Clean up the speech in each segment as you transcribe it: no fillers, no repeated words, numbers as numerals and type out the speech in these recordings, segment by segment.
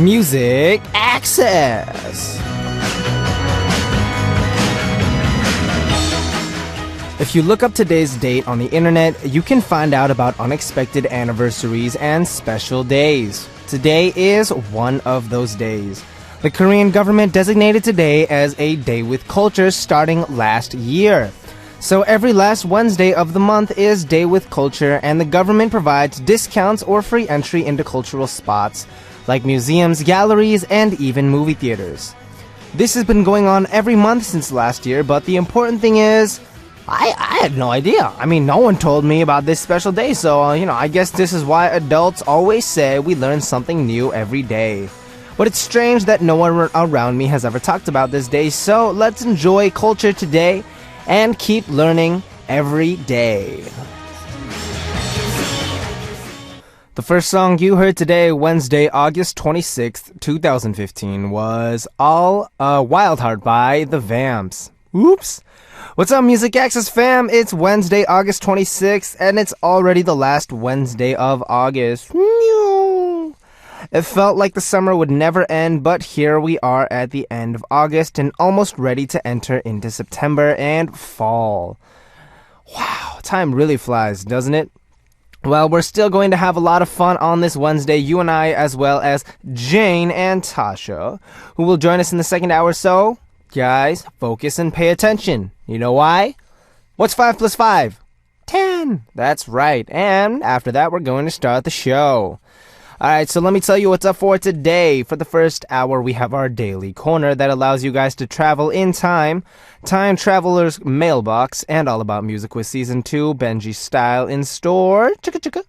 Music Access. If you look up today's date on the internet, you can find out about unexpected anniversaries and special days. Today is one of those days. The Korean government designated today as a day with culture starting last year. So every last Wednesday of the month is Day with Culture, and the government provides discounts or free entry into cultural spots like museums, galleries, and even movie theaters. This has been going on every month since last year, but the important thing is, I had no idea. I mean, no one told me about this special day, so, I guess this is why adults always say we learn something new every day. But it's strange that no one around me has ever talked about this day, so let's enjoy culture today and keep learning every day. The first song you heard today, Wednesday, August 26th, 2015, was All Wild Heart by The Vamps. Oops! What's up, Music Access fam? It's Wednesday, August 26th, and it's already the last Wednesday of August. It felt like the summer would never end, but here we are at the end of August and almost ready to enter into September and fall. Wow, time really flies, doesn't it? Well, we're still going to have a lot of fun on this Wednesday, you and I, as well as Jane and Tasha, who will join us in the second hour. So, guys, focus and pay attention. You know why? What's 5 plus 5? 10. That's right. And after that, we're going to start the show. Alright, so let me tell you what's up for today. For the first hour, we have our daily corner that allows you guys to travel in time. Time Traveler's Mailbox, and All About Music with Season 2, Benji Style in store. Chicka chicka.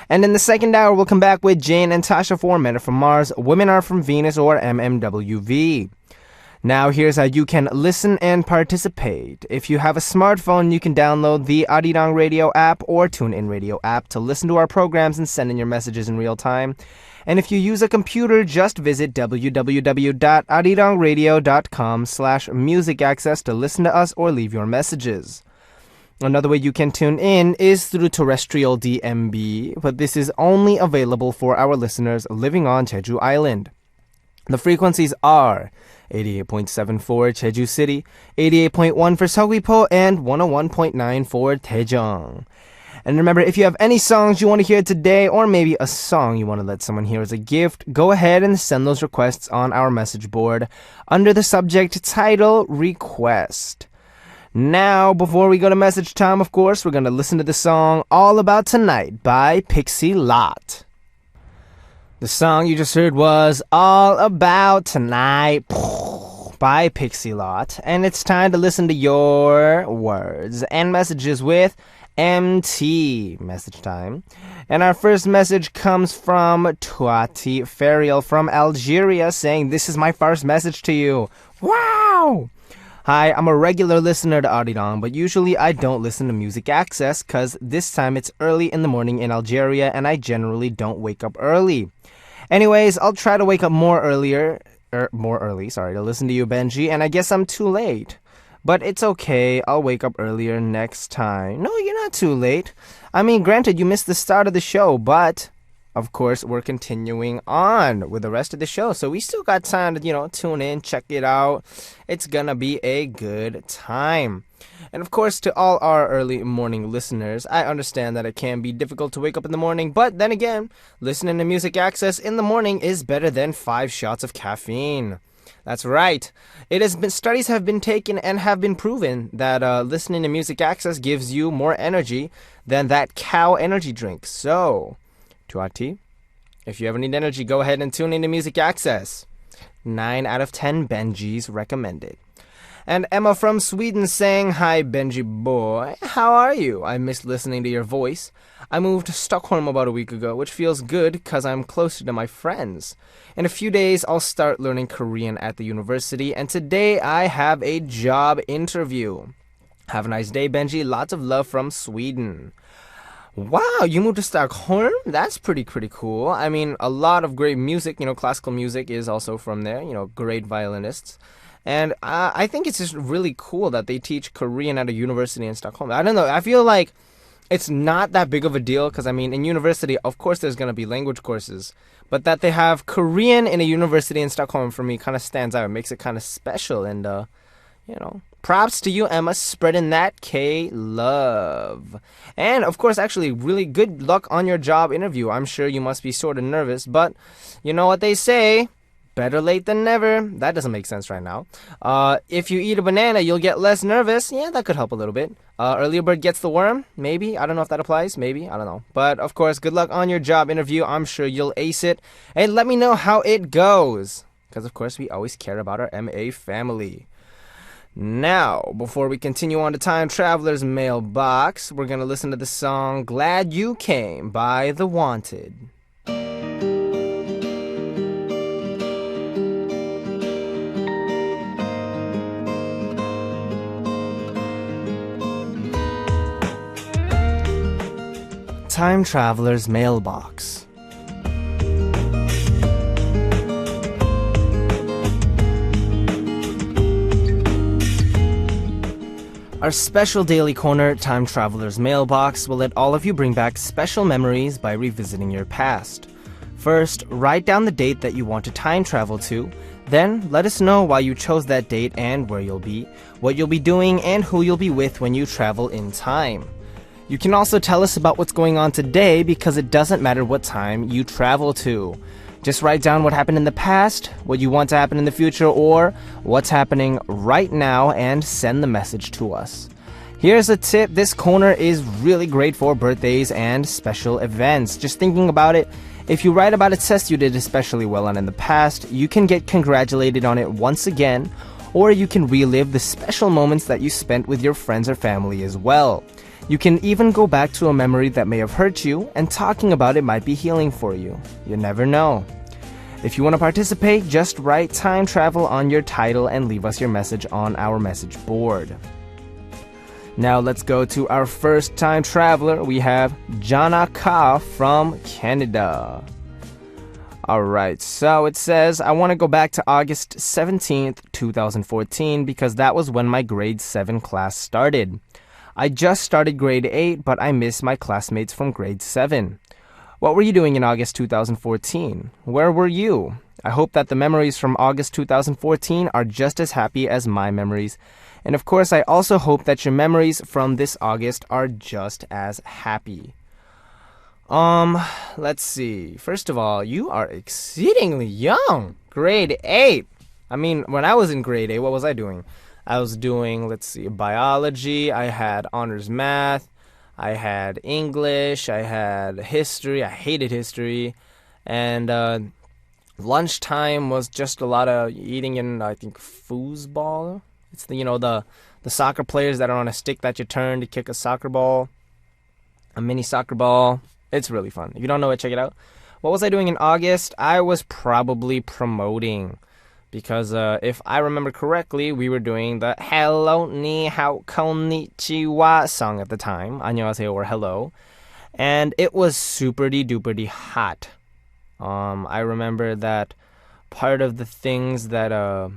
And in the second hour, we'll come back with Jane and Tasha for Men Are From Mars, Women Are From Venus, or MMWV. Now, here's how you can listen and participate. If you have a smartphone, you can download the Arirang Radio app or TuneIn Radio app to listen to our programs and send in your messages in real time. And if you use a computer, just visit www.arirangradio.com/musicaccess to listen to us or leave your messages. Another way you can tune in is through terrestrial DMB, but this is only available for our listeners living on Jeju Island. The frequencies are 88.7 for Jeju City, 88.1 for Seogwipo, and 101.9 for Daejeong. And remember, if you have any songs you want to hear today, or maybe a song you want to let someone hear as a gift, go ahead and send those requests on our message board under the subject title Request. Now, before we go to message time, of course, we're going to listen to the song All About Tonight by Pixie Lot. The song you just heard was All About Tonight by Pixie Lot, and it's time to listen to your words and messages with MT message time. And our first message comes from Tuati Ferial from Algeria saying, "This is my first message to you." Wow! Hi, I'm a regular listener to Arirang, but usually I don't listen to Music Access because this time it's early in the morning in Algeria and I generally don't wake up early. Anyways, I'll try to wake up more early, to listen to you, Benji, and I guess I'm too late. But it's okay, I'll wake up earlier next time. No, you're not too late. I mean, granted, you missed the start of the show, but of course, we're continuing on with the rest of the show. So we still got time to, tune in, check it out. It's gonna be a good time. And of course, to all our early morning listeners, I understand that it can be difficult to wake up in the morning, but then again, listening to Music Access in the morning is better than 5 shots of caffeine. That's right. Studies have been taken and have been proven that listening to Music Access gives you more energy than that cow energy drink. So, Tuati, if you ever need energy, go ahead and tune into Music Access. 9 out of 10 Benjis recommended. And Emma from Sweden saying, "Hi Benji boy, how are you? I missed listening to your voice. I moved to Stockholm about a week ago, which feels good because I'm closer to my friends. In a few days, I'll start learning Korean at the university, and today I have a job interview. Have a nice day, Benji. Lots of love from Sweden." Wow, you moved to Stockholm? That's pretty cool. I mean, a lot of great music, classical music is also from there, great violinists. And I think it's just really cool that they teach Korean at a university in Stockholm. I don't know, I feel like it's not that big of a deal because, I mean, in university, of course, there's going to be language courses. But that they have Korean in a university in Stockholm for me kind of stands out. It makes it kind of special. And, props to you, Emma, spreading that K-love. And, of course, actually, really good luck on your job interview. I'm sure you must be sort of nervous. But you know what they say? Better late than never. That doesn't make sense right now. If you eat a banana, you'll get less nervous. Yeah, that could help a little bit. Earlier bird gets the worm. Maybe. I don't know if that applies. Maybe. I don't know. But, of course, good luck on your job interview. I'm sure you'll ace it. And let me know how it goes. Because, of course, we always care about our MA family. Now, before we continue on to Time Traveler's Mailbox, we're going to listen to the song Glad You Came by The Wanted. Time Traveler's Mailbox. Our special daily corner, Time Traveler's Mailbox, will let all of you bring back special memories by revisiting your past. First, write down the date that you want to time travel to. Then, let us know why you chose that date and where you'll be, what you'll be doing, and who you'll be with when you travel in time. You can also tell us about what's going on today because it doesn't matter what time you travel to. Just write down what happened in the past, what you want to happen in the future, or what's happening right now and send the message to us. Here's a tip. This corner is really great for birthdays and special events. Just thinking about it, if you write about a test you did especially well on in the past, you can get congratulated on it once again, or you can relive the special moments that you spent with your friends or family as well. You can even go back to a memory that may have hurt you, and talking about it might be healing for you. You never know. If you want to participate, just write time travel on your title and leave us your message on our message board. Now let's go to our first time traveler. We have Jana Ka from Canada. Alright, so it says, I want to go back to August 17th, 2014 because that was when my grade 7 class started. I just started grade 8, but I miss my classmates from grade 7. What were you doing in August 2014? Where were you? I hope that the memories from August 2014 are just as happy as my memories. And of course, I also hope that your memories from this August are just as happy. Let's see. First of all, you are exceedingly young. Grade 8. I mean, when I was in grade 8, what was I doing? I was doing, biology, I had honors math, I had English, I had history, I hated history, and lunchtime was just a lot of eating in, I think, foosball. It's the soccer players that are on a stick that you turn to kick a soccer ball, a mini soccer ball. It's really fun. If you don't know it, check it out. What was I doing in August? I was probably promoting. Because if I remember correctly, we were doing the Hello, Ni Hao, Konnichiwa song at the time. 안녕하세요 or hello. And it was super-duper hot. I remember that part of the things that I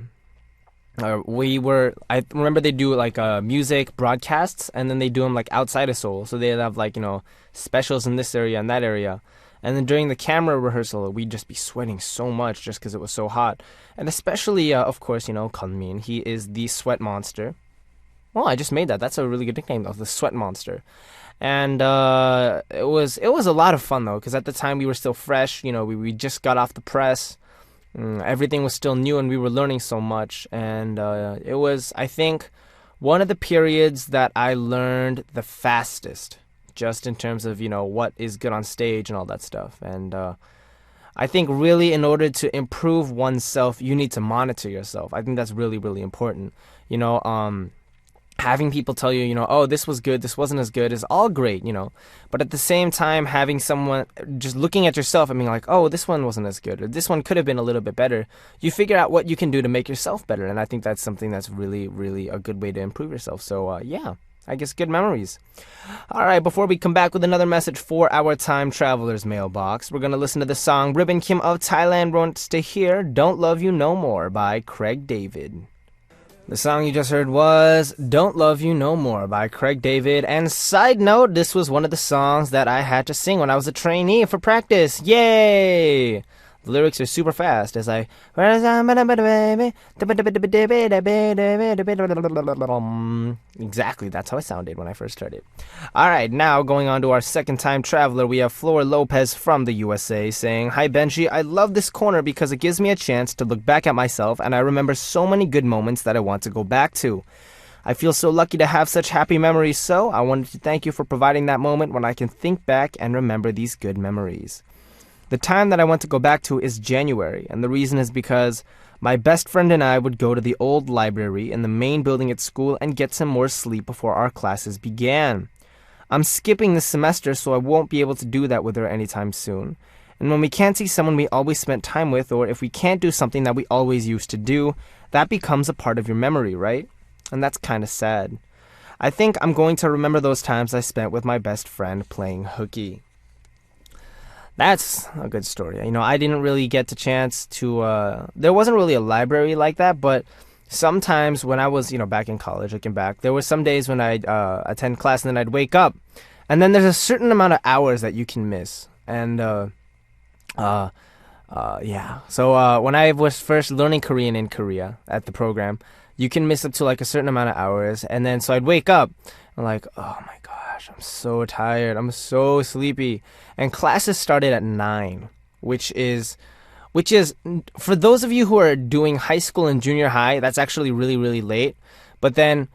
remember they do music broadcasts, and then they do them outside of Seoul. So they'd have specials in this area and that area. And then during the camera rehearsal, we'd just be sweating so much just because it was so hot. And especially, of course, Kunmin. He is the sweat monster. Well, I just made that. That's a really good nickname, though, the sweat monster. And it was a lot of fun, though, because at the time we were still fresh. We just got off the press. Everything was still new, and we were learning so much. And it was, I think, one of the periods that I learned the fastest. Just in terms of, what is good on stage and all that stuff. And I think really in order to improve oneself, you need to monitor yourself. I think that's really, really important. Having people tell you, oh, this was good, this wasn't as good is all great, But at the same time, having someone just looking at yourself and being like, oh, this one wasn't as good, or this one could have been a little bit better. You figure out what you can do to make yourself better. And I think that's something that's really, really a good way to improve yourself. So, yeah. I guess good memories. All right, before we come back with another message for our Time Traveler's Mailbox, we're going to listen to the song Ribbon Kim of Thailand wants to hear Don't Love You No More by Craig David. The song you just heard was Don't Love You No More by Craig David. And side note, this was one of the songs that I had to sing when I was a trainee for practice. Yay! The lyrics are super fast as I... Exactly, that's how I sounded when I first started. Alright, now going on to our second time traveler, we have Flor Lopez from the USA saying, Hi Benji, I love this corner because it gives me a chance to look back at myself and I remember so many good moments that I want to go back to. I feel so lucky to have such happy memories, so I wanted to thank you for providing that moment when I can think back and remember these good memories. The time that I want to go back to is January, and the reason is because my best friend and I would go to the old library in the main building at school and get some more sleep before our classes began. I'm skipping this semester, so I won't be able to do that with her anytime soon. And when we can't see someone we always spent time with, or if we can't do something that we always used to do, that becomes a part of your memory, right? And that's kind of sad. I think I'm going to remember those times I spent with my best friend playing hooky. That's a good story. You know, I didn't really get the chance to, there wasn't really a library like that, but sometimes when I was, back in college, looking back, there were some days when I'd attend class and then I'd wake up, and then there's a certain amount of hours that you can miss. And, yeah. So, when I was first learning Korean in Korea at the program, you can miss up to like a certain amount of hours, and then so I'd wake up, I'm like, oh my gosh, I'm so tired, I'm so sleepy. And classes started at 9, which is, for those of you who are doing high school and junior high, that's actually really, really late. But then,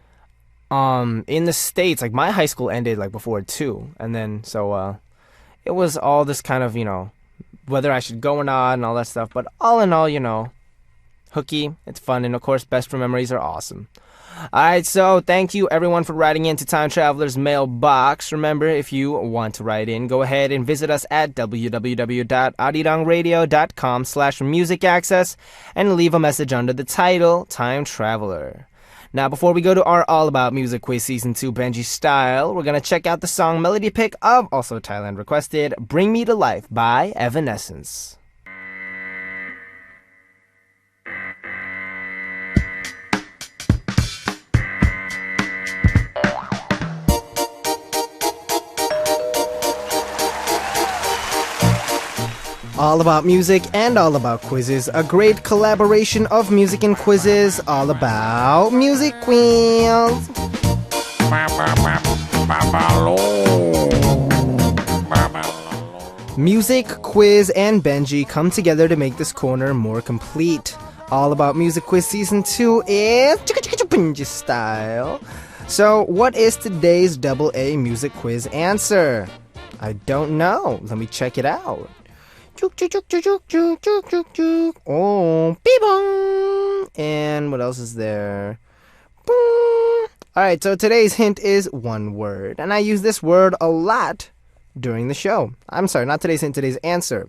in the States, like my high school ended like before 2. And then, so, it was all this kind of, whether I should go or not and all that stuff. But all in all, hooky, it's fun. And of course, best friend memories are awesome. Alright, so thank you everyone for writing into Time Traveler's Mailbox. Remember, if you want to write in, go ahead and visit us at www.arirangradio.com/musicaccess and leave a message under the title, Time Traveler. Now, before we go to our All About Music Quiz Season 2 Benji style, we're going to check out the song melody pick of, also Thailand requested, Bring Me to Life by Evanescence. All about music and all about quizzes. A great collaboration of music and quizzes. All about music quiz. Music, quiz, and Benji come together to make this corner more complete. All About Music Quiz Season 2 is Benji style. So, what is today's double A music quiz answer? I don't know. Let me check it out. Oh, beep-bong. And what else is there? Boom. Alright, so today's hint is one word. And I use this word a lot during the show. I'm sorry, not today's hint, today's answer.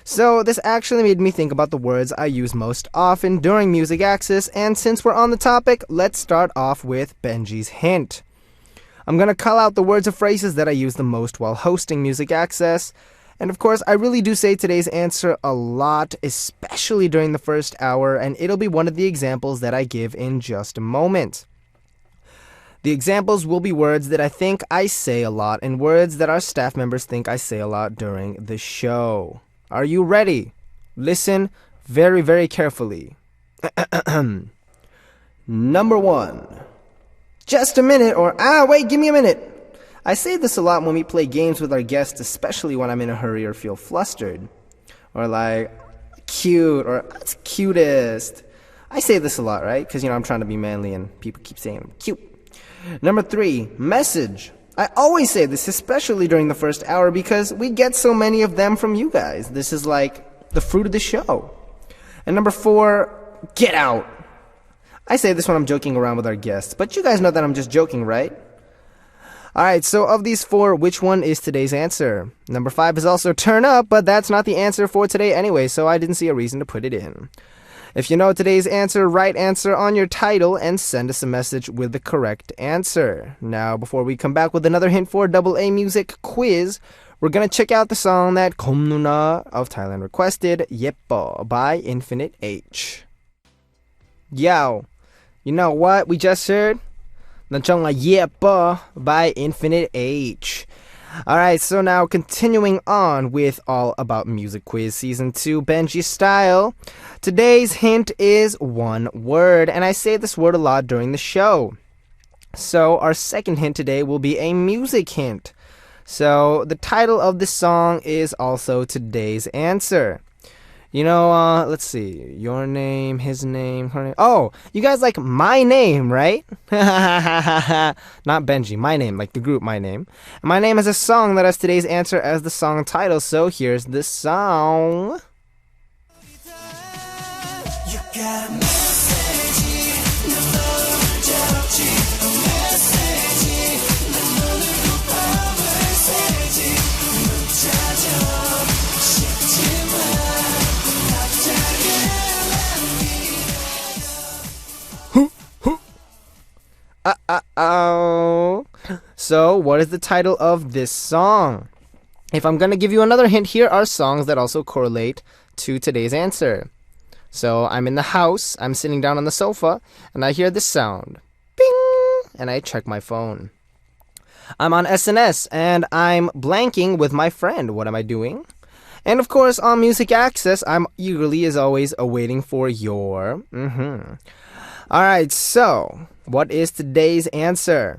So this actually made me think about the words I use most often during Music Access. And since we're on the topic, let's start off with Benji's hint. I'm going to call out the words or phrases that I use the most while hosting Music Access. And of course, I really do say today's answer a lot, especially during the first hour, and it'll be one of the examples that I give in just a moment. The examples will be words that I think I say a lot, and words that our staff members think I say a lot during the show. Are you ready? Listen very, very carefully. Number 1. Just a minute, or wait, give me a minute. I say this a lot when we play games with our guests, especially when I'm in a hurry or feel flustered. Or like, cute, or that's cutest. I say this a lot, right? Because, I'm trying to be manly and people keep saying I'm cute. Number 3, message. I always say this, especially during the first hour, because we get so many of them from you guys. This is like the fruit of the show. And number 4, get out. I say this when I'm joking around with our guests, but you guys know that I'm just joking, right? Alright, so of these 4, which one is today's answer? Number 5 is also turn up, but that's not the answer for today anyway, so I didn't see a reason to put it in. If you know today's answer, write answer on your title and send us a message with the correct answer. Now, before we come back with another hint for double A music quiz, we're gonna check out the song that Komnuna of Thailand requested, Yeppo by Infinite H. Yo. You know what we just heard? 넌 정말 예뻐 by Infinite H. Alright, so now continuing on with All About Music Quiz Season 2 Benji style. Today's hint is one word, and I say this word a lot during the show. So our second hint today will be a music hint. So the title of this song is also today's answer. You know, let's see. Your name, his name, her name. Oh, you guys like My Name, right? Not Benji, My Name, like the group My Name. My Name is a song that has today's answer as the song title, so here's the song. You got a message, So, what is the title of this song? If I'm going to give you another hint, here are songs that also correlate to today's answer. So, I'm in the house, I'm sitting down on the sofa, and I hear this sound. Bing! And I check my phone. I'm on SNS, and I'm blanking with my friend. What am I doing? And of course, on Music Access, I'm eagerly, as always, awaiting for your... Alright, so, what is today's answer?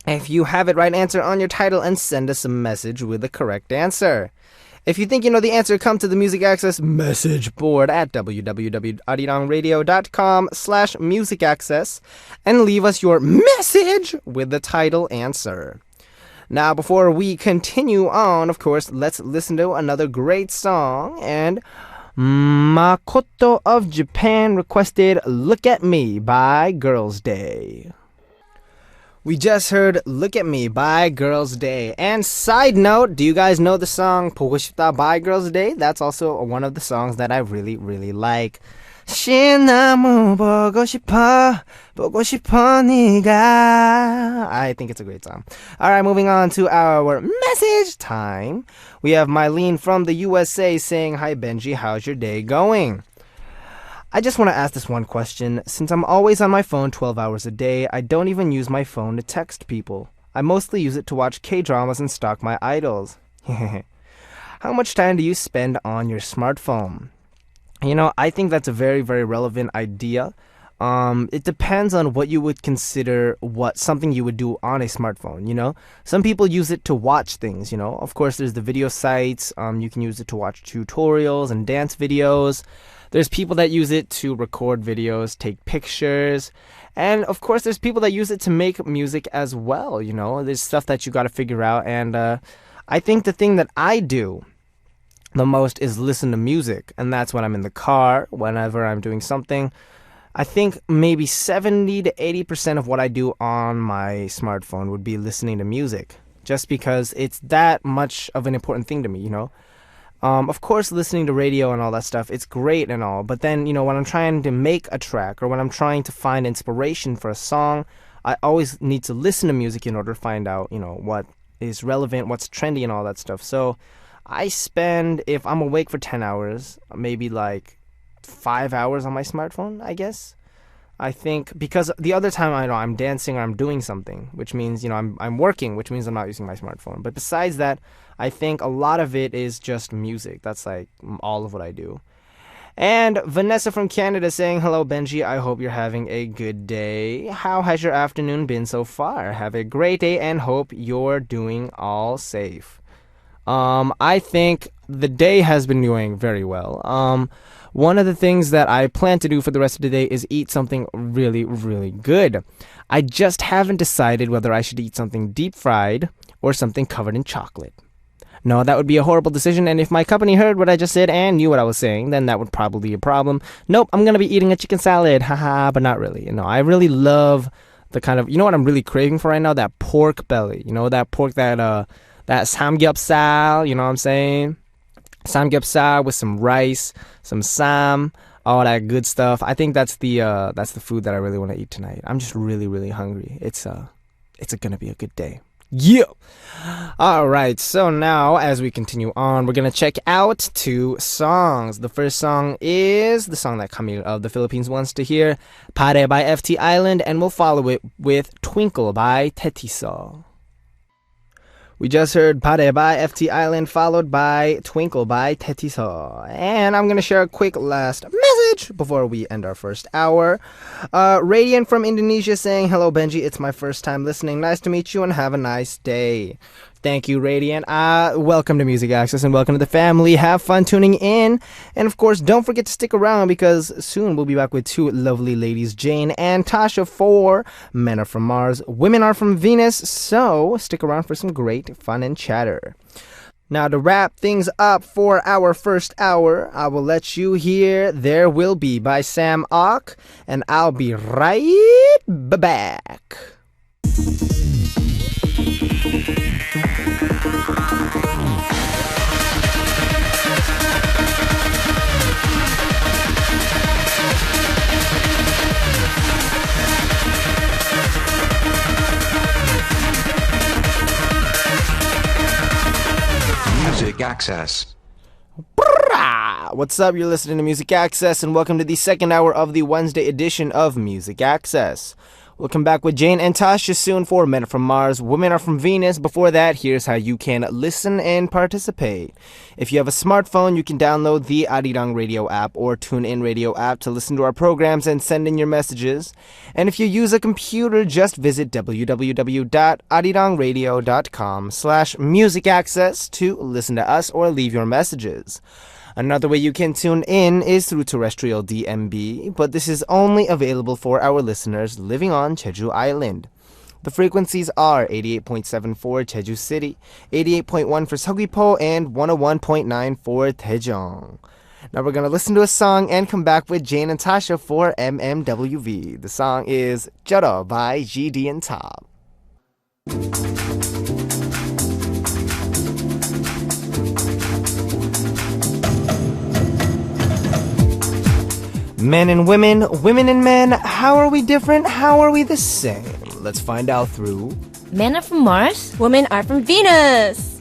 If you have it, write answer on your title and send us a message with the correct answer. If you think you know the answer, come to the Music Access message board at www.arirangradio.com/musicaccess and leave us your message with the title answer. Now, before we continue on, of course, let's listen to another great song. And Makoto of Japan requested Look at Me by Girls' Day. We just heard Look at Me by Girls' Day. And side note, do you guys know the song 보고 싶다 by Girls' Day? That's also one of the songs that I really, really like. 시나무 보고 싶어 네가. I think it's a great song. Alright, moving on to our message time. We have Mylene from the USA saying, Hi Benji, how's your day going? I just want to ask this one question. Since I'm always on my phone 12 hours a day, I don't even use my phone to text people. I mostly use it to watch K-dramas and stalk my idols. How much time do you spend on your smartphone? You know, I think that's a very, very relevant idea. It depends on what you would consider something you would do on a smartphone, you know? Some people use it to watch things, you know? Of course, there's the video sites. You can use it to watch tutorials and dance videos. There's people that use it to record videos, take pictures. And, of course, there's people that use it to make music as well, you know? There's stuff that you got to figure out. And I think the thing that I do the most is listen to music. And that's when I'm in the car, whenever I'm doing something. I think maybe 70 to 80% of what I do on my smartphone would be listening to music. Just because it's that much of an important thing to me, you know? Of course, listening to radio and all that stuff, it's great and all. But then, you know, when I'm trying to make a track or when I'm trying to find inspiration for a song, I always need to listen to music in order to find out, you know, what is relevant, what's trendy and all that stuff. So I spend, if I'm awake for 10 hours, maybe like 5 hours on my smartphone, I guess. I think because the other time I know I'm dancing or I'm doing something, which means, you know, I'm working, which means I'm not using my smartphone. But besides that, I think a lot of it is just music. That's like all of what I do. And Vanessa from Canada saying, Hello Benji, I hope you're having a good day. How has your afternoon been so far? Have a great day and hope you're doing all safe. I think the day has been going very well. One of the things that I plan to do for the rest of the day is eat something really, really good. I just haven't decided whether I should eat something deep fried or something covered in chocolate. No, that would be a horrible decision, and if my company heard what I just said and knew what I was saying, then that would probably be a problem. Nope, I'm going to be eating a chicken salad, haha, but not really. You know, I really love the kind of, you know what I'm really craving for right now? That pork belly. You know, that pork that samgyeopsal, you know what I'm saying? Samgyeopsal with some rice, some sam, all that good stuff. I think that's the food that I really want to eat tonight. I'm just really, really hungry. It's gonna be a good day. Yeah. All right, so now as we continue on, we're going to check out 2 songs. The first song is the song that Camille of the Philippines wants to hear, Pare by FT Island, and we'll follow it with Twinkle by Tetiso. We just heard Pare by FT Island followed by Twinkle by Tetiso. And I'm going to share a quick last message before we end our first hour. Radiant from Indonesia saying, "Hello Benji, it's my first time listening. Nice to meet you and have a nice day." Thank you, Radiant. Welcome to Music Access and welcome to the family. Have fun tuning in. And of course, don't forget to stick around because soon we'll be back with 2 lovely ladies, Jane and Tasha, for Men Are From Mars, Women Are From Venus. So stick around for some great fun and chatter. Now, to wrap things up for our first hour, I will let you hear There Will Be by Sam Ock, and I'll be right back. Music Access. What's up? You're listening to Music Access, and welcome to the second hour of the Wednesday edition of Music Access. We'll come back with Jane and Tasha soon for Men Are From Mars, Women Are From Venus. Before that, here's how you can listen and participate. If you have a smartphone, you can download the Arirang Radio app or TuneIn Radio app to listen to our programs and send in your messages. And if you use a computer, just visit www.arirangradio.com/musicaccess to listen to us or leave your messages. Another way you can tune in is through terrestrial DMB, but this is only available for our listeners living on Jeju Island. The frequencies are 88.7 for Jeju City, 88.1 for Seogwipo, and 101.9 for Daejeong. Now we're going to listen to a song and come back with Jane and Tasha for MMWV. The song is Jutta by GD and Top. Men and women, women and men, how are we different? How are we the same? Let's find out through Men Are From Mars, Women Are From Venus.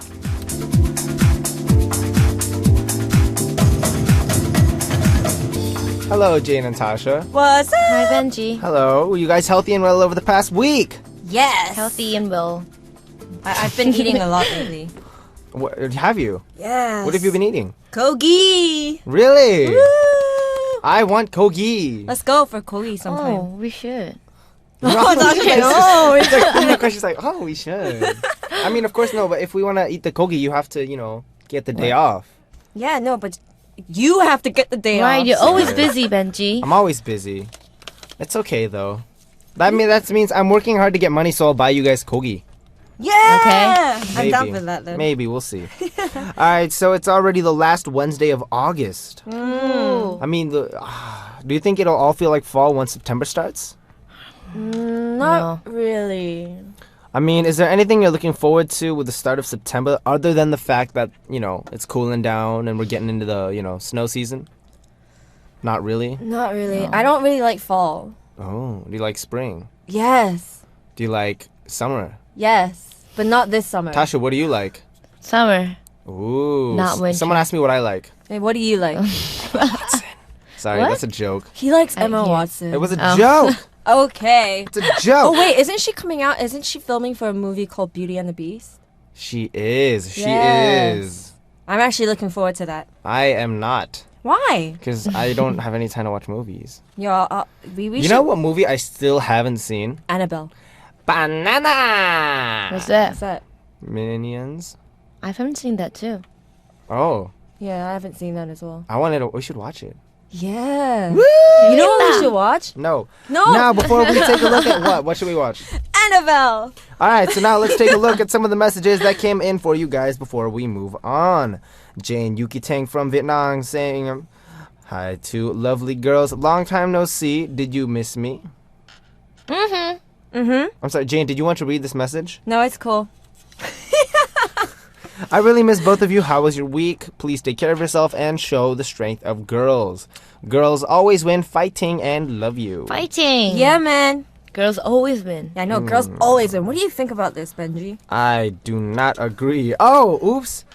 Hello, Jane and Tasha. What's up? Hi Benji. Hello. Were you guys healthy and well over the past week? Yes. Healthy and well. I've been eating a lot lately. What, have you? Yes. What have you been eating? Kogi. Really? Woo! I want kogi. Let's go for Kogi sometime. Oh, we should. She's like, oh, we should. I mean, of course, no, but if we want to eat the kogi, you have to, get the day off. Yeah, no, but you have to get the day Right, off. you're always busy, Benji. I'm always busy. It's okay, though. That means I'm working hard to get money, so I'll buy you guys kogi. Yeah. Okay. I'm down for that then. Maybe, we'll see. All right, so it's already the last Wednesday of August. Ooh. I mean, do you think it'll all feel like fall once September starts? Not really. I mean, is there anything you're looking forward to with the start of September other than the fact that, it's cooling down and we're getting into the, snow season? Not really? Not really. I don't really like fall. Oh, do you like spring? Yes. Do you like summer? Yes. But not this summer. Tasha, what do you like? Summer. Ooh. Not winter. Someone asked me what I like. Hey, what do you like? Sorry, What? that's a joke. He likes Emma yeah. Watson. It was a joke. Okay. It's a joke. Oh, wait. Isn't she coming out? Isn't she filming for a movie called Beauty and the Beast? She is. She Yes. is. I'm actually looking forward to that. I am not. Why? Because I don't have any time to watch movies. Yeah, we You should. know what movie I still haven't seen? Annabelle. Banana! What's that? What's that? Minions? I haven't seen that too. Oh, Yeah, I haven't seen that as well. we should watch it. Yeah. Woo! You know what we should watch? No. No. Now, before we take a look at what should we watch? Annabelle. All right, so now let's take a look at some of the messages that came in for you guys before we move on. Jane Yuki Tang from Vietnam saying, hi to lovely girls. Long time no see. Did you miss me? I'm sorry, Jane, did you want to read this message? No, it's cool. I really miss both of you. How was your week? Please take care of yourself and show the strength of girls. Girls always win, fighting, and love you. Fighting. Yeah, man. Girls always win. Yeah, I know girls always win. What do you think about this, Benji? I do not agree. Oh, oops.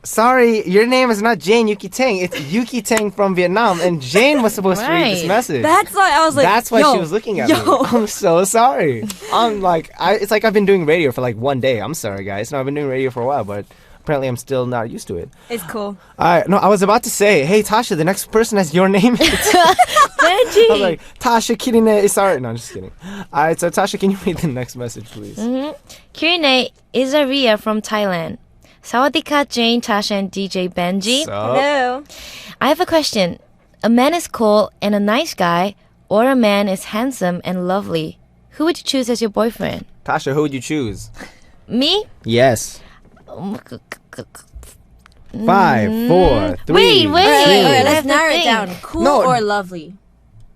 Sorry, your name is not Jane Yuki Tang. It's Yuki Tang from Vietnam, and Jane was supposed to read this Right. message. That's why I was like, That's why yo, she was looking at me. yo. I'm so sorry. I'm like, it's like I've been doing radio for like one day. I'm sorry, guys. No, I've been doing radio for a while, but apparently I'm still not used to it. It's cool. No, I was about to say, hey, Tasha, the next person has your name. I was Benji. like, Tasha Kirine Isar. No, I'm just kidding. All right, so Tasha, can you read the next message, please? Kirine Izaria from Thailand. Sawadika, Jane, Tasha, and DJ Benji. So, Hello. I have a question. A man is cool and a nice guy, or a man is handsome and lovely. Who would you choose as your boyfriend? Tasha, who would you choose? Me? Yes. 5, 4, 3, Wait, 2. wait. I Let's have to narrow it think. down. Cool No. or lovely?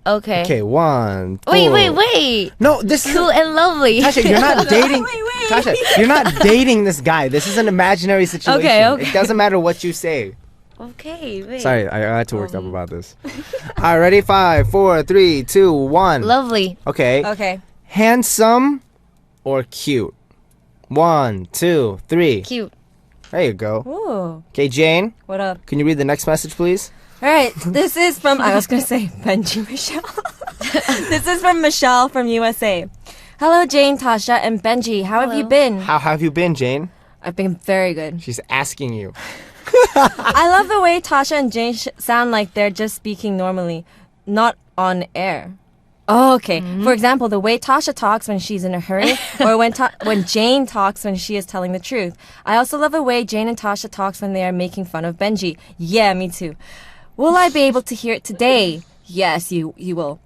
Okay. Okay, 1, 4. Wait. No, this is Cool and lovely. Tasha, you're not dating. Wait. Tasha, you're not dating this guy. This is an imaginary situation. Okay. It doesn't matter what you say. Okay, wait. Sorry, I had to work up about this. All right, ready? 5, 4, 3, 2, 1. Lovely. Okay. Okay. Handsome or cute? 1, 2, 3. Cute. There you go. Ooh. Okay, Jane, What up? can you read the next message, please? All right. This is from, I was going to say Benji Michelle. This is from Michelle from USA. Hello, Jane, Tasha, and Benji. How have you Hello. been? How have you been, Jane? I've been very good. She's asking you. I love the way Tasha and Jane sound like they're just speaking normally, not on air. Oh, okay. For example, the way Tasha talks when she's in a hurry, or when Jane talks when she is telling the truth. I also love the way Jane and Tasha talks when they are making fun of Benji. Yeah, me too. Will I be able to hear it today? Yes, you will.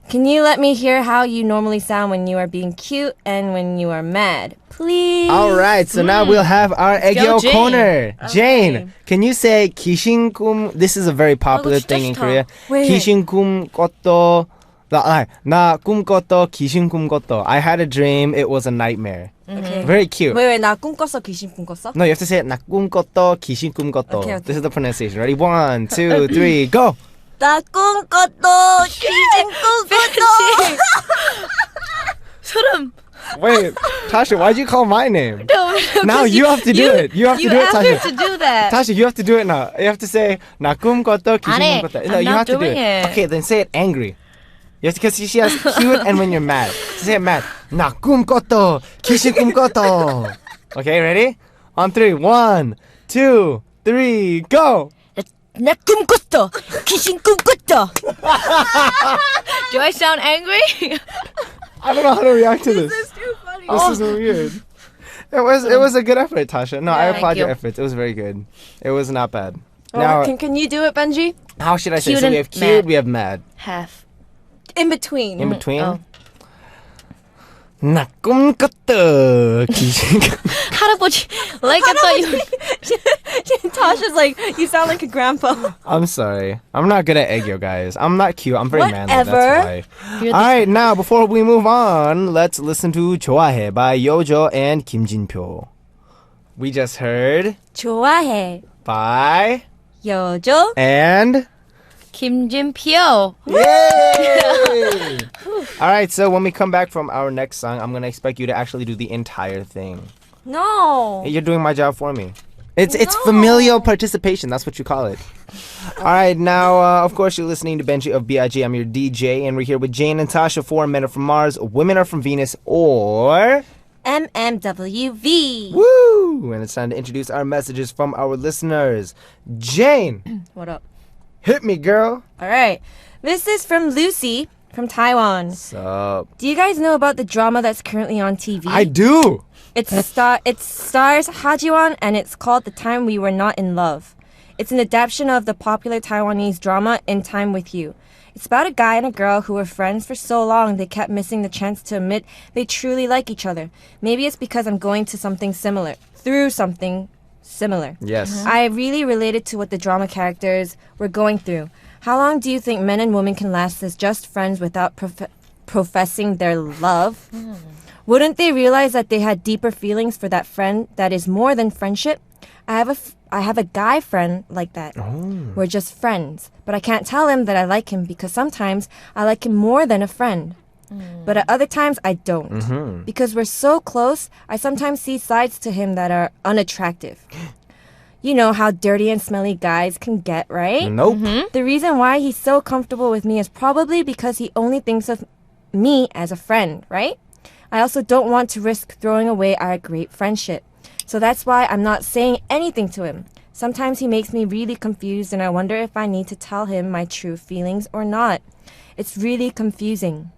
Can you let me hear how you normally sound when you are being cute and when you are mad? Please. All right, so now we'll have our Egyo Jane. corner. Jane, can you say kishinkum? This is a very popular thing in Korea. Wait. kishinkum 꿨도. 나 꿈꿨도 귀신꿈 꿨도. I had a dream. It was a nightmare. Okay. Very cute. 왜, 나 꿈꿨어, 귀신 꿈꿨어? No, you have to say it. 나 꿈꿨도 귀신꿈 꿨도. Okay. This is the pronunciation. Ready? 1, 2, 3, go. 나 꿈꿨어, 귀신 꿈꿨어. 소름. Wait, Tasha, why'd you call my name? No, Now you have to do it. You have to do it, asked Tasha. her to do that. Tasha, you have to do it now. You have to say 나 꿈꿨도 귀신꿈 꿨도. No, I'm you not have to do doing it. Okay, then say it angry. Yes, because she has cute and when you're mad. Say it mad. 나 꿈꿨도 귀신꿈 꿨도. Okay, ready? On 3. 1, 2, 3, go. 나 꿈꿨어, 귀신 꿈꿨어. Do I sound angry? I don't know how to react to this. This is too funny. This is weird. It was a good effort, Tasha. No, I Thank applaud your you. efforts. It was very good. It was not bad. Well, Now, can you do it, Benji? how should I say? Cute So we and have cute, mad. we have mad. Half. In between. In between. Oh. 나 꿈꿨다 귀신. 할아버지. Like I thought you. Tasha's like, you sound like a grandpa. I'm sorry. I'm not good at Egyo, guys. I'm not cute. I'm very manly. Whatever. That's why. You're All right, now before we move on, let's listen to 좋아해 by Yojo and Kim Jin-pyo. We just heard 좋아해. by 요조. and Kim Jin-pyo. yay! All right, so when we come back from our next song, I'm gonna expect you to actually do the entire thing. No. You're doing my job for me. It's No. familial participation. That's what you call it. All right, now of course you're listening to Benji of B.I.G. I'm your DJ, and we're here with Jane and Tasha for Men Are From Mars, Women Are From Venus, or MMWV. Woo! And it's time to introduce our messages from our listeners. Jane, What up? hit me, girl. All right. This is from Lucy from Taiwan. What's up? Do you guys know about the drama that's currently on TV? I do. It stars Hajiwon and it's called The Time We Were Not in Love. It's an adaptation of the popular Taiwanese drama In Time With You. It's about a guy and a girl who were friends for so long they kept missing the chance to admit they truly like each other. Maybe it's because I'm going to something similar, through something similar. Yes. I really related to what the drama characters were going through. How long do you think men and women can last as just friends without professing their love? Wouldn't they realize that they had deeper feelings for that friend that is more than friendship? I have a guy friend like that. We're just friends, but I can't tell him that I like him because sometimes I like him more than a friend. But at other times, I don't. Because we're so close, I sometimes see sides to him that are unattractive. You know how dirty and smelly guys can get, right? Nope. The reason why he's so comfortable with me is probably because he only thinks of me as a friend, right? I also don't want to risk throwing away our great friendship. So that's why I'm not saying anything to him. Sometimes he makes me really confused and I wonder if I need to tell him my true feelings or not. It's really confusing.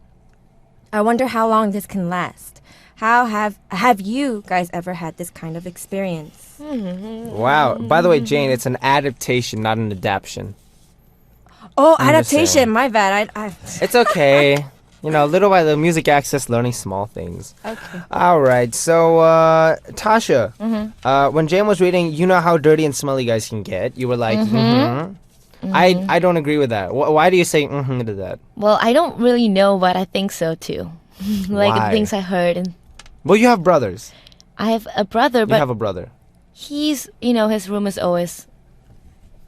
I wonder how long this can last. How have you guys ever had this kind of experience? Wow. By the way, Jane, it's an adaptation, not an adaptation. Oh, I'm just saying. adaptation. My bad. It's okay. You know, little by little, music access, learning small things. Okay. All right. So, Tasha, when Jane was reading, you know how dirty and smelly guys can get. You were like, I don't agree with that. Why do you say to that? Well, I don't really know, but I think so too. Like Why? the things I heard, and Well, you have brothers. I have a brother, You but have a brother. he's, his room is always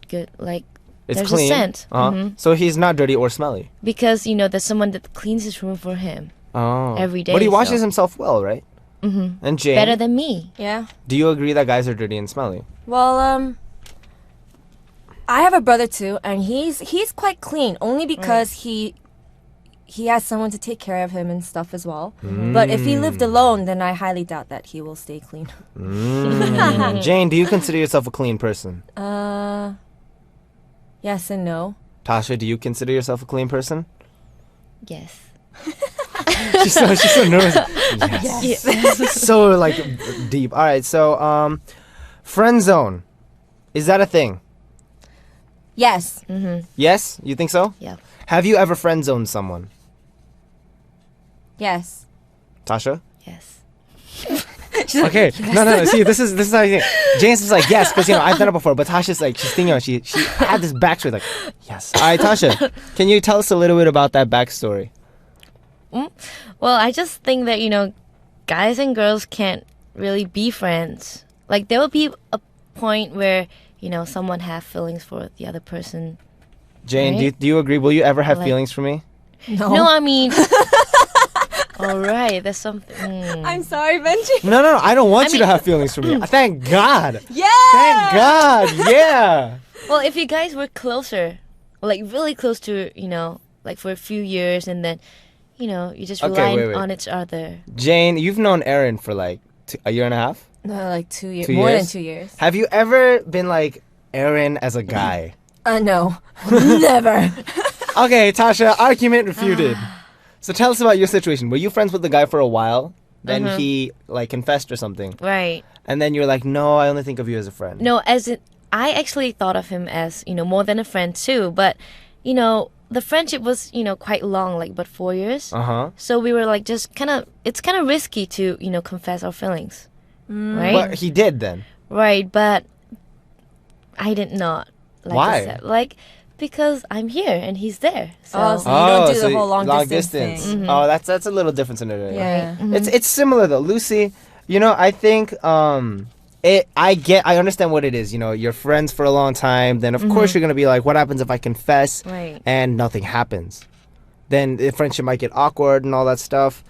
good. Like It's there's clean. a scent. So he's not dirty or smelly. Because there's someone that cleans his room for him Oh. every day. But he washes so- himself well, right? And Jane, better than me. Yeah. do you agree that guys are dirty and smelly? Well, I have a brother too, and he's quite clean only because he has someone to take care of him and stuff as well. But if he lived alone, then I highly doubt that he will stay clean. Jane, do you consider yourself a clean person? Yes and no. Tasha, do you consider yourself a clean person? Yes. She's so nervous. Yes. So like deep. All right. So friend zone, is that a thing? Yes. Yes, you think so? Yeah. Have you ever friend zoned someone, Yes. Tasha? Yes. Okay. No. See, this is how you think. James is like yes, because I've done it before. But Tasha's like she's thinking. She had this backstory like yes. All right, Tasha, can you tell us a little bit about that backstory? Well, I just think that guys and girls can't really be friends. Like there will be a point where someone have feelings for the other person. Jane, Right? do you agree? Will you ever have Like- feelings for me? No, I mean. All right, there's something. I'm sorry, Benji. No. I don't want you to mean- have feelings for me. Thank God. Yeah. Thank God. Yeah. Well, if you guys were closer, like really close to, like for a few years, and then, you just Okay, rely wait. on each other. Jane, you've known Aaron for like a year and a half. No, like 2 years. 2 More than years? 2 years. Have you ever been like Aaron as a guy? No. Never. Okay, Tasha, argument refuted. So tell us about your situation. Were you friends with the guy for a while? Then he like confessed or something. Right. And then you're like, no, I only think of you as a friend. No, I actually thought of him as, more than a friend too. But, the friendship was, quite long, like but 4 years. Uh-huh. So we were like just it's kind of risky to, confess our feelings. Right? But he did then. Right, but I did not. Like Why? I said, like because I'm here and he's there. So, Oh, so you don't do so the whole long distance thing. Oh, that's a little different scenario. Yeah. It's similar though. Lucy, I think I understand what it is. You're friends for a long time, then of course you're going to be like, what happens if I confess Right. and nothing happens? Then the friendship might get awkward and all that stuff.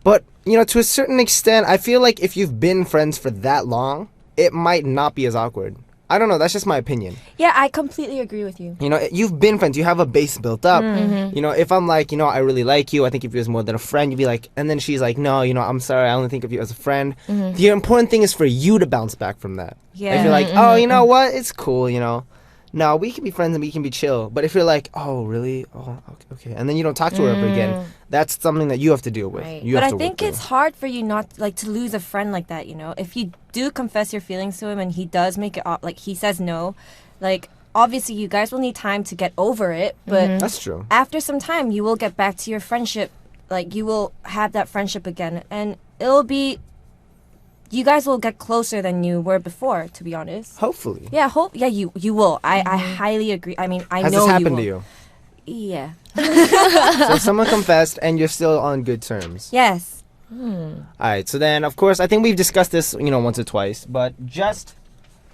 But, to a certain extent, I feel like if you've been friends for that long, it might not be as awkward. I don't know, that's just my opinion. Yeah, I completely agree with you. You've been friends. You have a base built up. If I'm like, I really like you. I think of you as more than a friend. You'd be like, and then she's like, no, I'm sorry. I only think of you as a friend. The important thing is for you to bounce back from that. Yeah. If you're like, oh, you know what? It's cool, No, we can be friends and we can be chill. But if you're like, oh, really? Oh, okay. And then you don't talk to her ever again. That's something that you have to deal with. Right. You But have I to think work it's hard for you not to lose a friend like that, If you do confess your feelings to him and he does make it like he says no, like obviously you guys will need time to get over it, but through. That's true. after some time you will get back to your friendship. Like you will have that friendship again and you guys will get closer than you were before, to be honest. Hopefully. Yeah, you will. I highly agree. I mean, I Has know this happened will. to you? Yeah. So someone confessed and you're still on good terms. Yes. All right, so then, of course, I think we've discussed this, once or twice, but just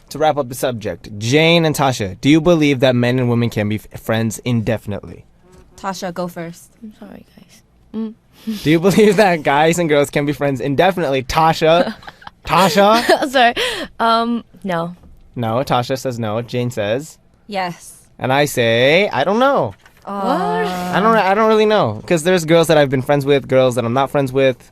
to wrap up the subject, Jane and Tasha, do you believe that men and women can be friends indefinitely? Tasha, go first. I'm sorry, guys. Do you believe that guys and girls can be friends indefinitely? Tasha? Sorry. No. No, Tasha says no. Jane says. Yes. And I say, I don't know. What? I don't really know. Because there's girls that I've been friends with, girls that I'm not friends with.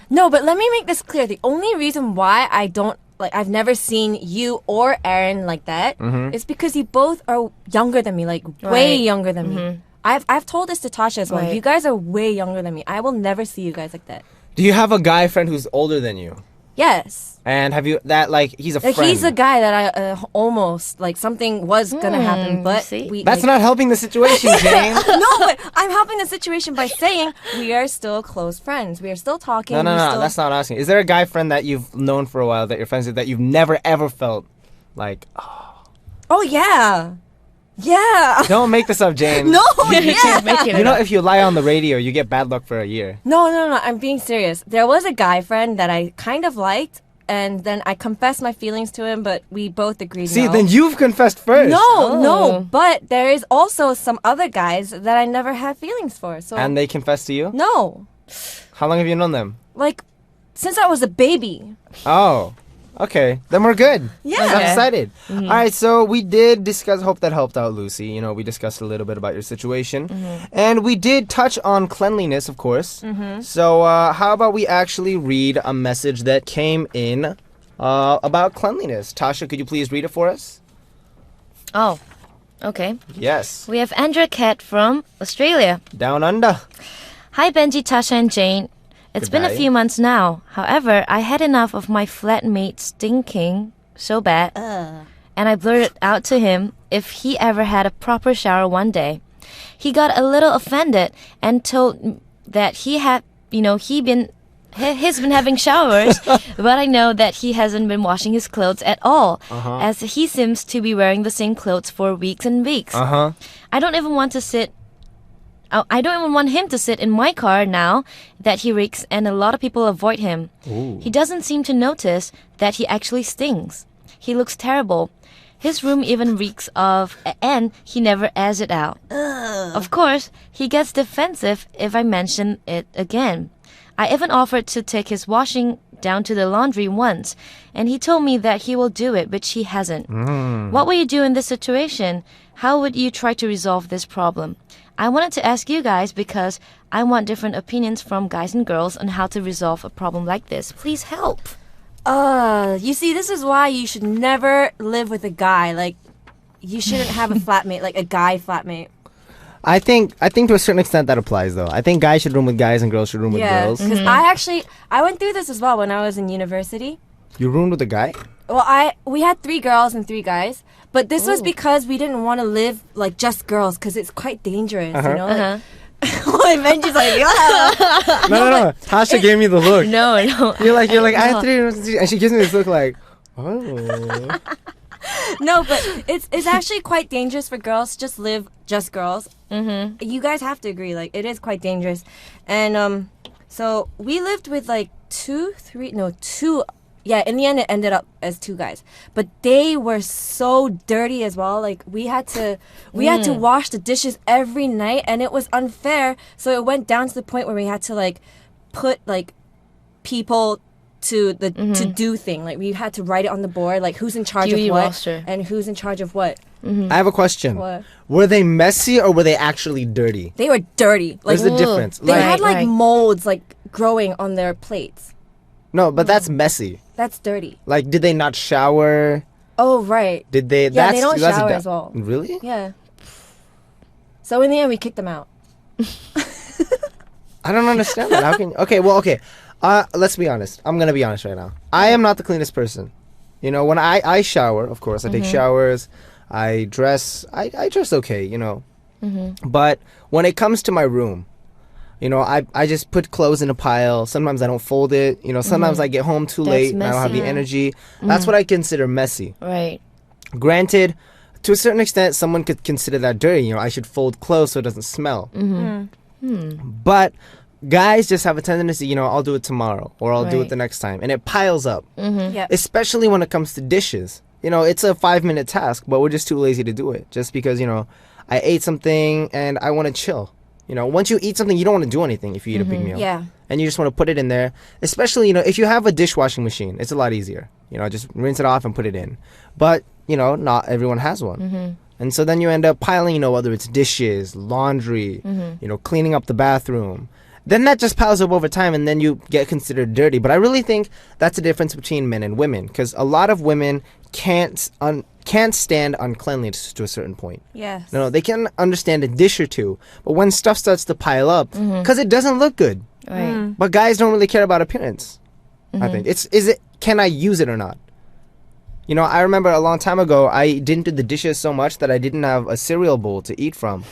No, but let me make this clear. The only reason why I don't I've never seen you or Aaron like that is because you both are younger than me, like way younger than me. I've told this to Tasha as well. Right. You guys are way younger than me. I will never see you guys like that. Do you have a guy friend who's older than you? Yes. And have you, he's a Like friend? he's a guy that I almost, something was gonna happen, but see? That's not helping the situation, Jane. No, but I'm helping the situation by saying we are still close friends. We are still talking. No, we still- that's not asking. Is there a guy friend that you've known for a while that you're friends with that you've never ever felt like, Oh yeah, yeah. don't make this up, Jane. No, You yeah. can't make it You know, up. if you lie on the radio, you get bad luck for a year. No. I'm being serious. There was a guy friend that I kind of liked, and then I confessed my feelings to him, but we both agreed. See, no. then you've confessed first. No. But there is also some other guys that I never had feelings for. So And they confessed to you? no, How long have you known them? since I was a baby. Oh, okay. Then we're good. Yeah. I'm Okay. excited. All right, so we did discuss, hope that helped out, Lucy. You know, we discussed a little bit about your situation. And we did touch on cleanliness, of course. So how about we actually read a message that came in about cleanliness? Tasha, could you please read it for us? Oh, okay. Yes. We have Andrea Cat from Australia. Down under. Hi, Benji, Tasha, and Jane. It's been a Goodbye. few months now. However, I had enough of my flatmate stinking so bad, and I blurted out to him if he ever had a proper shower one day. He got a little offended and told that he had, he's been having showers, but I know that he hasn't been washing his clothes at all, as he seems to be wearing the same clothes for weeks and weeks. I don't even want him to sit in my car now that he reeks, and a lot of people avoid him. He doesn't seem to notice that he actually stinks. He looks terrible. His room even reeks of, and he never airs it out. Of course, he gets defensive if I mention it again. I even offered to take his washing down to the laundry once, and he told me that he will do it, but he hasn't. What will you do in this situation? How would you try to resolve this problem? I wanted to ask you guys because I want different opinions from guys and girls on how to resolve a problem like this. Please help. You see, this is why you should never live with a guy. You shouldn't have a flatmate, like a guy flatmate. I think to a certain extent that applies, though. I think guys should room with guys and girls should room with Yeah, girls. because I went through this as well when I was in university. You roomed with a guy? Well, we had 3 girls and 3 guys, but this was because we didn't want to live like just girls because it's quite dangerous, you know. Like, Benji's like, yeah. No. Tasha gave me the look. No. You're like, I have 3 rooms, and she gives me this look like, oh. No, but it's actually quite dangerous for girls to just live just girls. You guys have to agree, it is quite dangerous. And so we lived with 2. Yeah, in the end it ended up as 2 guys, but they were so dirty as well. We had to wash the dishes every night, and it was unfair. So it went down to the point where we had to put people to the to do thing. We had to write it on the board, who's in charge Duty of what roster. and who's in charge of what. I have a question. What? Were they messy or were they actually dirty? They were dirty. There's a Ooh. difference. They Right, had right. molds growing on their plates. No, but that's messy. That's dirty. Did they not shower? Oh right. Did they? Yeah, they don't that's shower as well. Really? Yeah. So in the end, we kicked them out. I don't understand that. How can? Okay. Let's be honest. I'm gonna be honest right now. I am not the cleanest person. When I shower, of course, I take showers. I dress. I dress okay. But when it comes to my room, I just put clothes in a pile. Sometimes I don't fold it. Sometimes I get home too That's late and I don't have the messy. energy. That's what I consider messy. Right. Granted, to a certain extent, someone could consider that dirty. I should fold clothes so it doesn't smell. But guys just have a tendency, I'll do it tomorrow or I'll do it Right. the next time. And it piles up, Yeah. especially when it comes to dishes. It's a 5-minute task, but we're just too lazy to do it. Just because, I ate something and I want to chill. You know, once you eat something, you don't want to do anything if you eat a big meal. Yeah. And you just want to put it in there. Especially, you know, if you have a dishwashing machine, it's a lot easier. You know, just rinse it off and put it in. But, you know, not everyone has one. And so then you end up piling, you know, whether it's dishes, laundry, you know, cleaning up the bathroom. Then that just piles up over time and then you get considered dirty. But I really think that's the difference between men and women. Because a lot of women can't stand uncleanliness to a certain point. Yes. No, they can understand a dish or two. But when stuff starts to pile up, because it doesn't look good. Right. But guys don't really care about appearance. I think can I use it or not? You know, I remember a long time ago, I didn't do the dishes so much that I didn't have a cereal bowl to eat from.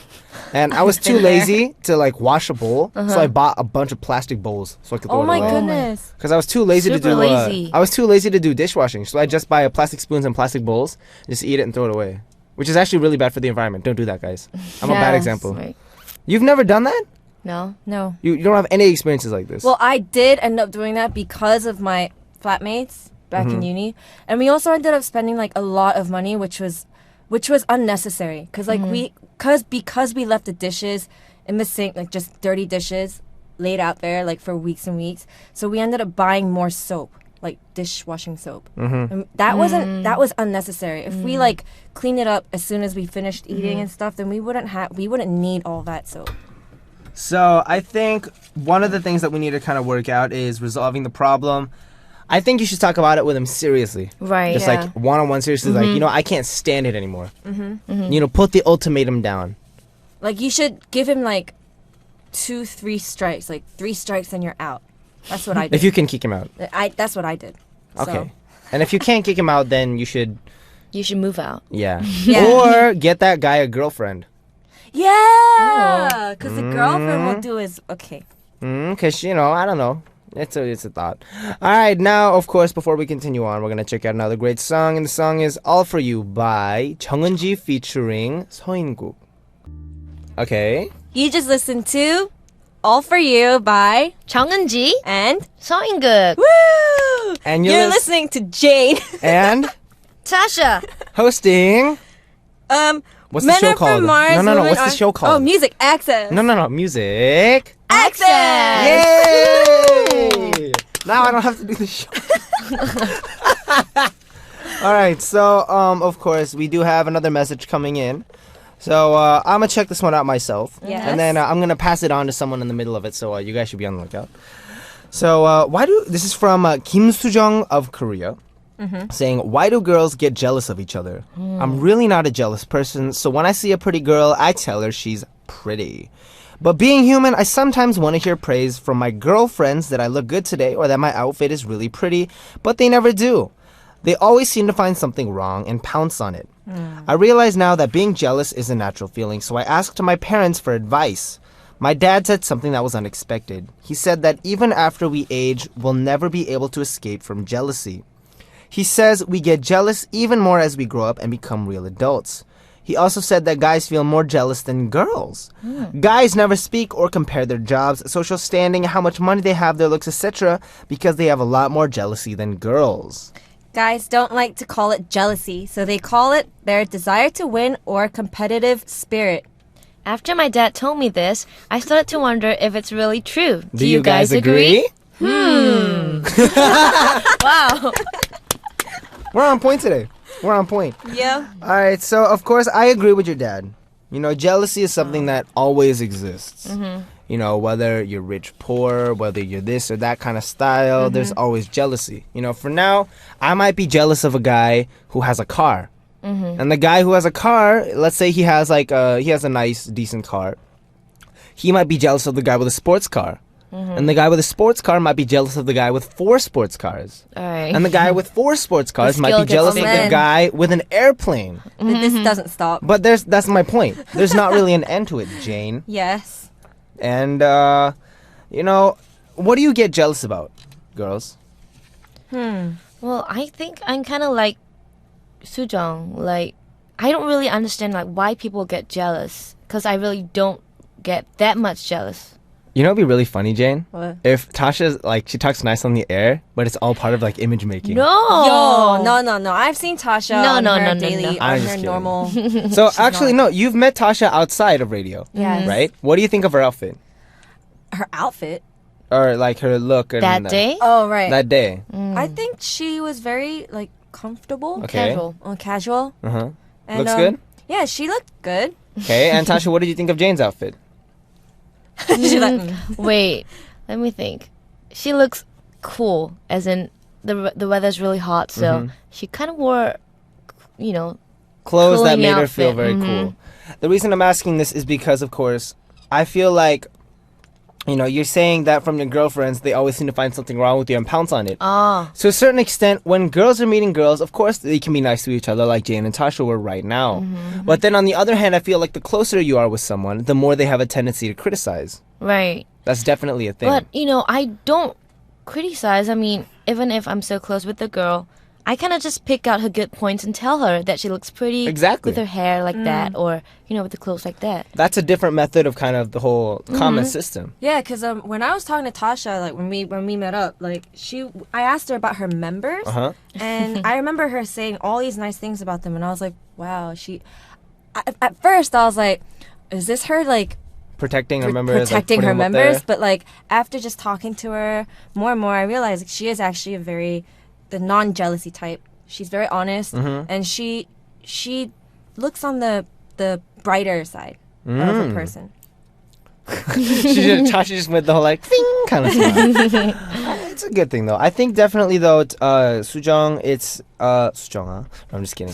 And I was too lazy to like wash a bowl, so I bought a bunch of plastic bowls so I could throw Oh it my away. goodness. Because I was too lazy Super to do lazy. I was too lazy to do dishwashing, so I just buy plastic spoons and plastic bowls, just eat it and throw it away. Which is actually really bad for the environment. Don't do that, guys. I'm a bad Yes. example. Right. You've never done that? No. No. You don't have any experiences like this? Well, I did end up doing that because of my flatmates back in uni, and we also ended up spending like a lot of money, which was unnecessary. Cause like because we left the dishes in the sink, like just dirty dishes, laid out there like for weeks and weeks. So we ended up buying more soap, like dishwashing soap. And that was unnecessary. If we like clean it up as soon as we finished eating and stuff, then we wouldn't need all that soap. So I think one of the things that we need to kind of work out is resolving the problem. I think you should talk about it with him seriously. Right. Just Yeah. like one-on-one seriously, like, you know, I can't stand it anymore. You know, put the ultimatum down. Like you should give him like 2-3 strikes, like 3 strikes and you're out. That's what I did. If you can kick him out. That's what I did. Okay. So. And if you can't kick him out, then you should, You should move out. yeah. Yeah. Or get that guy a girlfriend. Yeah, because the girlfriend will do is okay. Because, you know, I don't know. It's a thought. All right, now, of course, before we continue on, we're going to check out another great song. And the song is All For You by 정은지 featuring 서인국. Okay. You just listened to All For You by 정은지, and 서인국, Woo! And You're listening to Jane. And Tasha. hosting. What's the Men show Are called? From Mars, No. Women What's the Are- show called? Oh, Music Access. No. Music. Access. Yay! Now I don't have to do the show. All right. So, of course, we do have another message coming in. So I'm gonna check this one out myself, Yes. and then I'm gonna pass it on to someone in the middle of it. So you guys should be on the lookout. So this is from Kim Sujong of Korea. Saying, why do girls get jealous of each other? I'm really not a jealous person, so when I see a pretty girl, I tell her she's pretty. But being human, I sometimes want to hear praise from my girlfriends that I look good today or that my outfit is really pretty, but they never do. They always seem to find something wrong and pounce on it. I realize now that being jealous is a natural feeling, so I asked my parents for advice. My dad said something that was unexpected. He said that even after we age, we'll never be able to escape from jealousy. He says we get jealous even more as we grow up and become real adults. He also said that guys feel more jealous than girls. Guys never speak or compare their jobs, social standing, how much money they have, their looks, etc. because they have a lot more jealousy than girls. Guys don't like to call it jealousy, so they call it their desire to win or competitive spirit. After my dad told me this, I started to wonder if it's really true. Do you guys agree? Wow. We're on point today. We're on point. Yeah. All right, so of course I agree with your dad. You know, jealousy is something that always exists. You know, whether you're rich, poor, whether you're this or that kind of style, there's always jealousy. You know, for now, I might be jealous of a guy who has a car. And the guy who has a car, let's say he has a nice, decent car. He might be jealous of the guy with a sports car. And the guy with a sports car might be jealous of the guy with 4 sports cars. All right. And the guy with 4 sports cars might skill be gets jealous of the bigger. guy with an airplane. But this doesn't stop. But that's my point. There's not really an end to it, Jane. Yes. And, you know, what do you get jealous about, girls? Well, I think I'm kind of like Sujong. Like, I don't really understand like why people get jealous, because I really don't get that much jealous. You know, it'd be really funny, Jane, What? if Tasha's like she talks nice on the air, but it's all part of like image making. No. No. I've seen Tasha No, on no, her no, no, daily, no. on I'm her just kidding. normal. So actually, no, you've met Tasha outside of radio, Yes. right? What do you think of her outfit Her outfit. or like her look? And, That day? Oh, right. That day. I think she was very like comfortable, Okay. Casual. casual. Uh huh. And, Looks good. Yeah, she looked good. Okay, and Tasha, what did you think of Jane's outfit? She like, Wait, let me think. She looks cool, as in the weather's really hot, so she kind of wore, you know, Clothes that Cooling made her outfit, feel very cool. The reason I'm asking this is because, of course, I feel like, you know, you're saying that from your girlfriends, they always seem to find something wrong with you and pounce on it. ah, To a certain extent, when girls are meeting girls, of course, they can be nice to each other like Jane and Tasha were right now. But then on the other hand, I feel like the closer you are with someone, the more they have a tendency to criticize. right. That's definitely a thing. But, you know, I don't criticize. I mean, even if I'm so close with the girl, I kind of just pick out her good points and tell her that she looks pretty Exactly. with her hair like that, or, you know, with the clothes like that. That's a different method of kind of the whole comment system. yeah, because when I was talking to Tasha, like when we met up, like I asked her about her members, Uh-huh. and I remember her saying all these nice things about them, and I was like, wow, at first I was like, is this her like Protecting her members. protecting like, her putting them up members? there. But like after just talking to her more and more, I realized like, she is actually the non-jealousy type. She's very honest, and she looks on the brighter side of a person. Tasha just went the whole like thing kind of smile. It's a good thing though. I think definitely though, Sujong, it's Sujong, huh? No, I'm just kidding.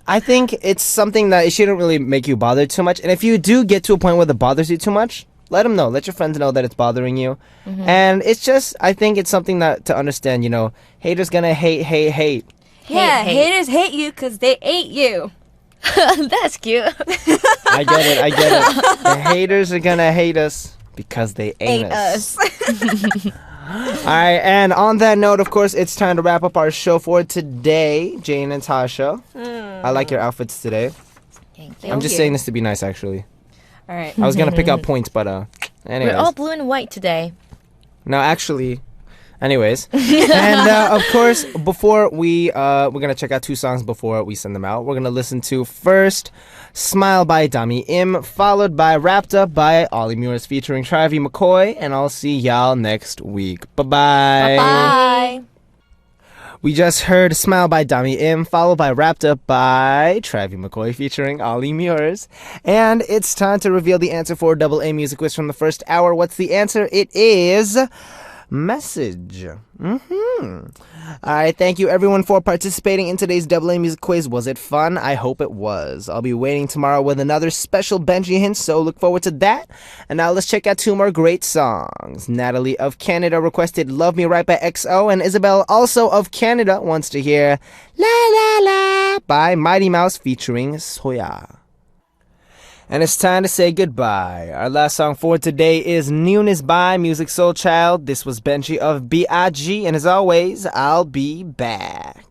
I think it's something that it shouldn't really make you bother too much. And if you do get to a point where it bothers you too much, let them know. Let your friends know that it's bothering you. And it's just, I think it's something that to understand. You know, haters gonna hate. Yeah, hate. haters hate you because they ate you. That's cute. I get it. The haters are gonna hate us because they ain't Ate us. us. All right, and on that note, of course, it's time to wrap up our show for today. Jane and Tasha, I like your outfits today. Thank you. I'm just you. saying this to be nice, actually. All right. I was gonna pick out points, but anyways. We're all blue and white today. No, actually, anyways. And of course, before we're gonna check out two songs before we send them out. We're gonna listen to first "Smile" by Dami Im, followed by "Wrapped Up" by Ollie Murs featuring Travis McCoy, and I'll see y'all next week. Bye bye. Bye. We just heard "Smile" by Dami Im, followed by "Wrapped Up" by Travis McCoy featuring Ollie Murs. And it's time to reveal the answer for Double A Music Quiz from the first hour. What's the answer? It is message. All right, thank you everyone for participating in today's Double A Music Quiz. Was it fun? I hope it was. I'll be waiting tomorrow with another special Benji hint, so look forward to that. And now let's check out two more great songs. Natalie of Canada requested "Love Me Right" by XO, and Isabel, also of Canada, wants to hear "La La La" by Mighty Mouse featuring Soya. And it's time to say goodbye. Our last song for today is "Newness" by Music Soul Child. This was Benji of B.I.G, and as always, I'll be back.